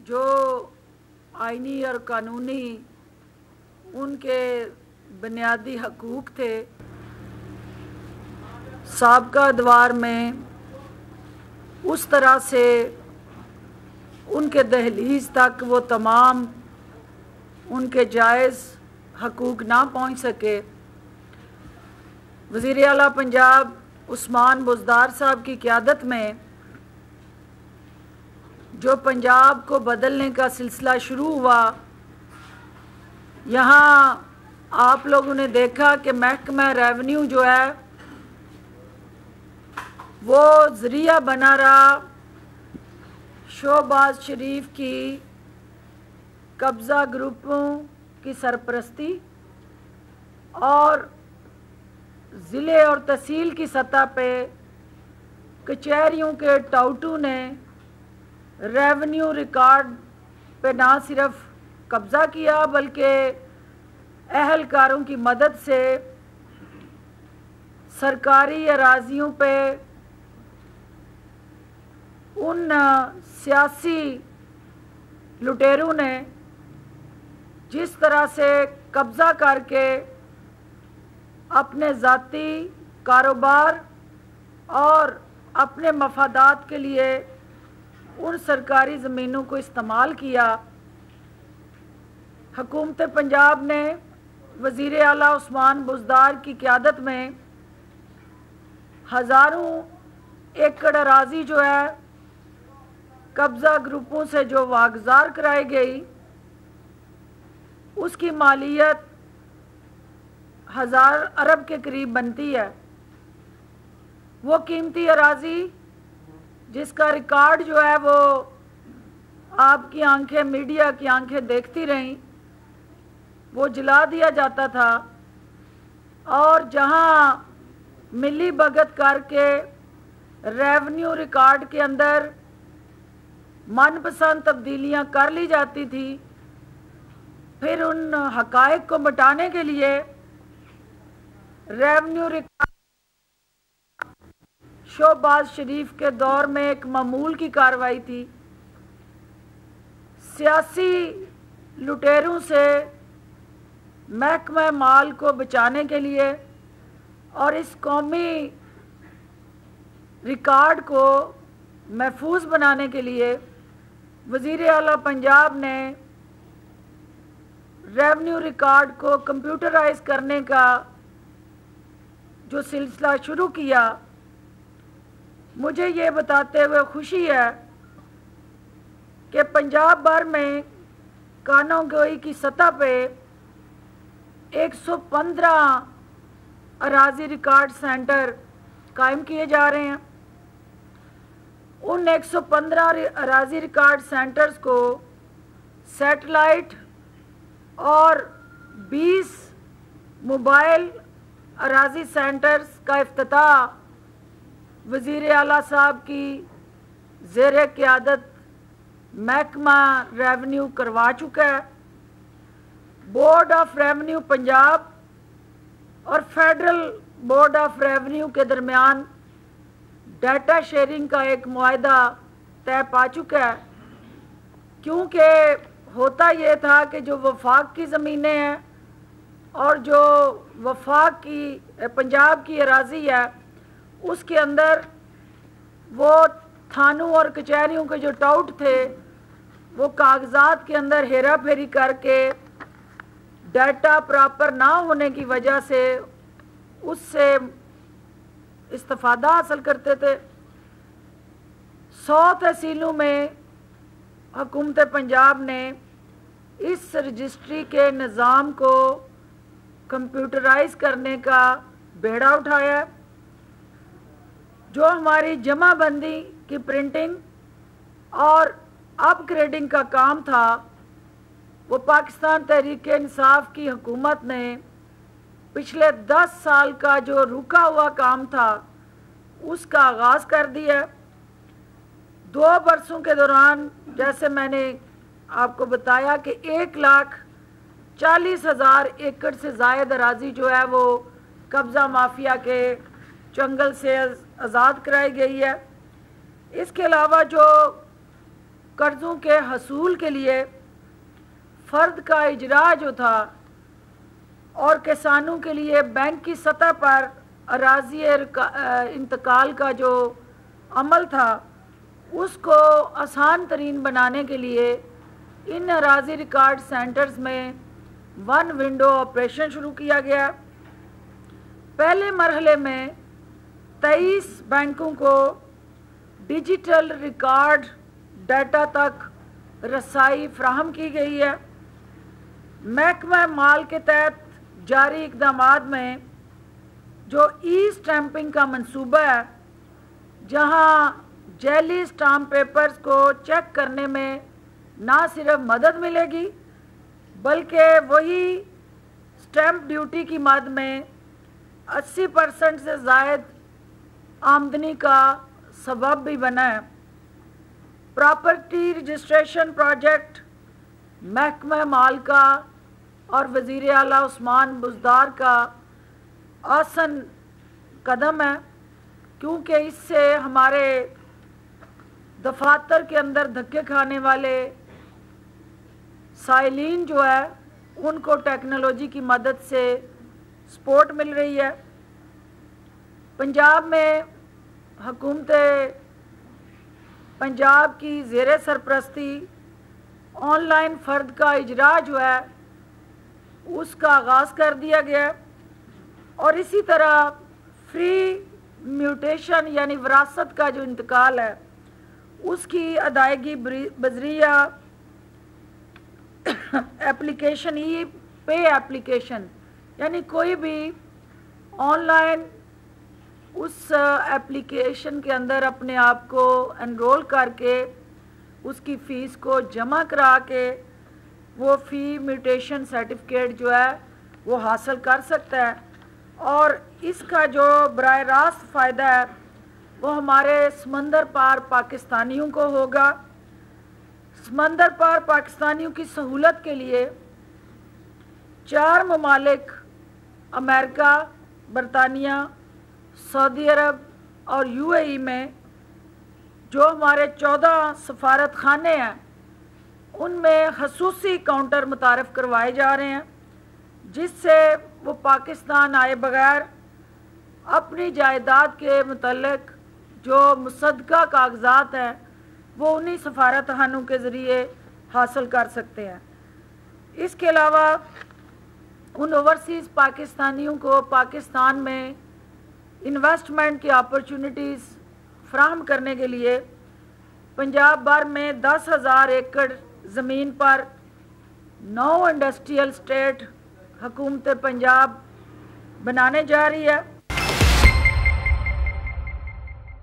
जो आईनी और कानूनी उनके बुनियादी हकूक़ थे, साबका अदवार में उस तरह से उनके दहलीज तक वो तमाम उनके जायज़ हकूक़ ना पहुँच सके। वज़ीर आला पंजाब उस्मान बुज़दार साहब की क़यादत में जो पंजाब को बदलने का सिलसिला शुरू हुआ, यहाँ आप लोगों ने देखा कि महकमा रेवेन्यू जो है वो ज़रिया बना रहा शहबाज शरीफ की कब्ज़ा ग्रुपों की सरपरस्ती और ज़िले और तहसील की सतह पे कचहरियों के टाउटू ने रेवेन्यू रिकॉर्ड पे ना सिर्फ कब्ज़ा किया बल्कि अहलकारों की मदद से सरकारी अराजियों पे उन सियासी लुटेरों ने जिस तरह से कब्ज़ा करके अपने ज़ाती कारोबार और अपने मफादात के लिए उन सरकारी ज़मीनों को इस्तेमाल किया। हुकूमत पंजाब ने वज़ीर आला उस्मान बुज़दार की क़यादत में हज़ारों एकड़ अराज़ी जो है कब्ज़ा ग्रुपों से जो वागज़ार कराई गई, उसकी मालियत 1000 अरब के करीब बनती है। वो कीमती अराज़ी जिसका रिकॉर्ड जो है वो आपकी आंखें, मीडिया की आंखें देखती रहीं, वो जला दिया जाता था और जहां मिली भगत करके रेवेन्यू रिकॉर्ड के अंदर मनपसंद तब्दीलियां कर ली जाती थी, फिर उन हकायक को मिटाने के लिए रेवेन्यू रिकॉर्ड शहबाज शरीफ के दौर में एक मामूल की कार्रवाई थी। सियासी लुटेरों से महकमा माल को बचाने के लिए और इस कौमी रिकॉर्ड को महफूज बनाने के लिए वज़ीर आला पंजाब ने रेवेन्यू रिकॉर्ड को कंप्यूटराइज करने का जो सिलसिला शुरू किया। मुझे ये बताते हुए खुशी है कि पंजाब भर में कानूनगोई की सतह पे 115 अराज़ी रिकॉर्ड सेंटर कायम किए जा रहे हैं। उन 115 अराज़ी रिकॉर्ड सेंटर्स को सैटेलाइट और 20 मोबाइल अराज़ी सेंटर्स का इफ्तिताह वज़ीर आला साहब की ज़ेरे क़यादत महकमा रेवेन्यू करवा चुका है। बोर्ड ऑफ रेवेन्यू पंजाब और फेडरल बोर्ड ऑफ रेवेन्यू के दरमियान डाटा शेयरिंग का एक मुआहदा तय पा चुका है, क्योंकि होता ये था कि जो वफाक की ज़मीनें हैं और जो वफाक की पंजाब की अराज़ी है उसके अंदर वो थानों और कचहरियों के जो टाउट थे वो कागजात के अंदर हेरा फेरी करके डाटा प्रॉपर ना होने की वजह से उससे इस्तिफादा हासिल करते थे। 100 तहसीलों में हुकूमत पंजाब ने इस रजिस्ट्री के निज़ाम को कंप्यूटराइज करने का बेड़ा उठाया। जो हमारी जमाबंदी की प्रिंटिंग और अपग्रेडिंग का काम था वो पाकिस्तान तहरीक इंसाफ की हुकूमत ने पिछले 10 साल का जो रुका हुआ काम था उसका आगाज़ कर दिया। 2 बरसों के दौरान जैसे मैंने आपको बताया कि 1,40,000 एकड़ से ज़ायद अराज़ी जो है वो कब्ज़ा माफिया के चंगल से आज़ाद कराई गई है। इसके अलावा जो قرضوں کے حصول کے لیے فرد کا اجرا جو تھا اور کسانوں کے لیے بینک کی سطح پر اراضی انتقال کا جو عمل تھا اس کو آسان ترین بنانے کے لیے ان اراضی ریکارڈ سینٹرز میں ون ونڈو آپریشن شروع کیا گیا۔ پہلے مرحلے میں 23 بینکوں کو ڈیجیٹل ریکارڈ ڈیٹا تک رسائی فراہم کی گئی ہے۔ محکمہ مال کے تحت جاری اقدامات میں جو ای اسٹیمپنگ کا منصوبہ ہے، جہاں جعلی اسٹامپ پیپرز کو چیک کرنے میں نہ صرف مدد ملے گی بلکہ وہی اسٹیمپ ڈیوٹی کی مد میں 80% سے زائد آمدنی کا سبب بھی بنا ہے۔ پراپرٹی رجسٹریشن پروجیکٹ محکمہ مال کا اور وزیر اعلیٰ عثمان بزدار کا آسن قدم ہے، کیونکہ اس سے ہمارے دفاتر کے اندر دھکے کھانے والے سائلین جو ہے ان کو ٹیکنالوجی کی مدد سے سپورٹ مل رہی ہے۔ پنجاب میں حکومت پنجاب کی زیر سرپرستی آن لائن فرد کا اجرا جو ہے اس کا آغاز کر دیا گیا، اور اسی طرح فری میوٹیشن یعنی وراثت کا جو انتقال ہے اس کی ادائیگی بذریعہ ایپلیکیشن ای پے ایپلیکیشن، یعنی کوئی بھی آن لائن اس ایپلیکیشن کے اندر اپنے آپ کو انرول کر کے اس کی فیس کو جمع کرا کے وہ فی میوٹیشن سرٹیفکیٹ جو ہے وہ حاصل کر سکتا ہے، اور اس کا جو براہ راست فائدہ ہے وہ ہمارے سمندر پار پاکستانیوں کو ہوگا۔ سمندر پار پاکستانیوں کی سہولت کے لیے 4 ممالک امریکہ، برطانیہ، سعودی عرب اور UAE میں جو ہمارے 14 سفارت خانے ہیں ان میں خصوصی کاؤنٹر متعارف کروائے جا رہے ہیں، جس سے وہ پاکستان آئے بغیر اپنی جائیداد کے متعلق جو مصدقہ کاغذات ہیں وہ انہی سفارت خانوں کے ذریعے حاصل کر سکتے ہیں۔ اس کے علاوہ ان اوورسیز پاکستانیوں کو پاکستان میں انویسٹمنٹ کی اپرچونٹیز فراہم کرنے کے لیے پنجاب بھر میں 10,000 ایکڑ زمین پر 9 انڈسٹریل اسٹیٹ حکومت پنجاب بنانے جا رہی ہے۔